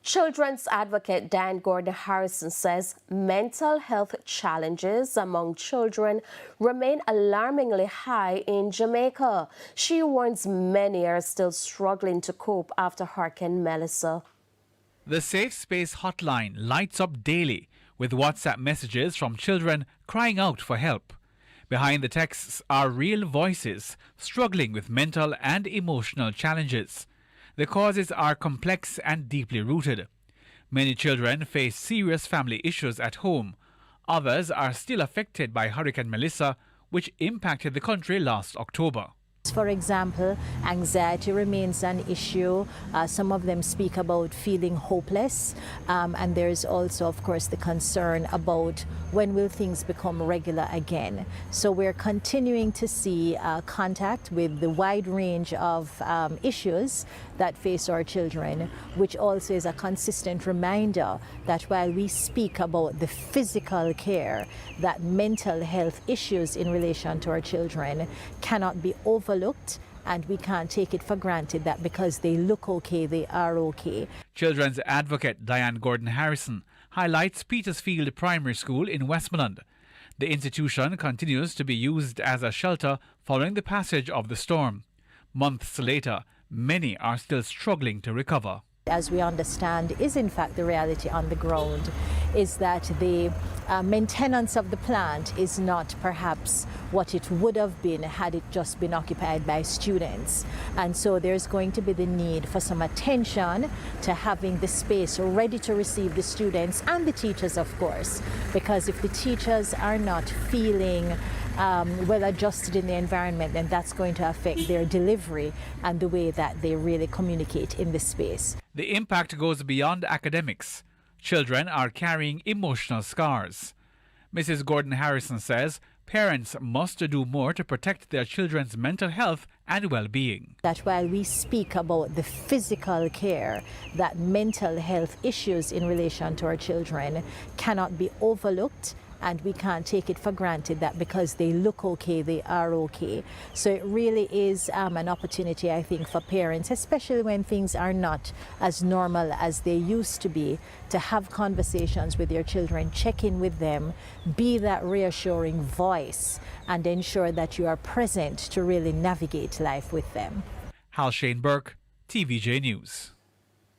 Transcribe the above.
Children's advocate Dan Gordon Harrison says mental health challenges among children remain alarmingly high in Jamaica. She warns many are still struggling to cope after Hurricane Melissa. The Safe Space hotline lights up daily with WhatsApp messages from children crying out for help. Behind the texts are real voices struggling with mental and emotional challenges. The causes are complex and deeply rooted. Many children face serious family issues at home. Others are still affected by Hurricane Melissa, which impacted the country last October. For example, anxiety remains an issue. Some of them speak about feeling hopeless. And there's also, of course, the concern about when will things become regular again. So we're continuing to see contact with the wide range of issues that face our children, which also is a consistent reminder that while we speak about the physical care, that mental health issues in relation to our children cannot be overlooked, and we can't take it for granted that because they look okay, they are okay. Children's advocate Diane Gordon Harrison highlights Petersfield Primary School in Westmoreland. The institution continues to be used as a shelter following the passage of the storm. Months later, many are still struggling to recover. As we understand, is in fact the reality on the ground, is that the maintenance of the plant is not perhaps what it would have been had it just been occupied by students. And so there's going to be the need for some attention to having the space ready to receive the students and the teachers, of course, because if the teachers are not feeling well adjusted in the environment, then that's going to affect their delivery and the way that they really communicate in the space. The impact goes beyond academics. Children are carrying emotional scars. Mrs. Gordon Harrison says parents must do more to protect their children's mental health and well-being. That while we speak about the physical care, that mental health issues in relation to our children cannot be overlooked, and we can't take it for granted that because they look okay, they are okay. So it really is an opportunity, I think, for parents, especially when things are not as normal as they used to be, to have conversations with their children, check in with them, be that reassuring voice, and ensure that you are present to really navigate life with them. Hal Shane Burke, TVJ News.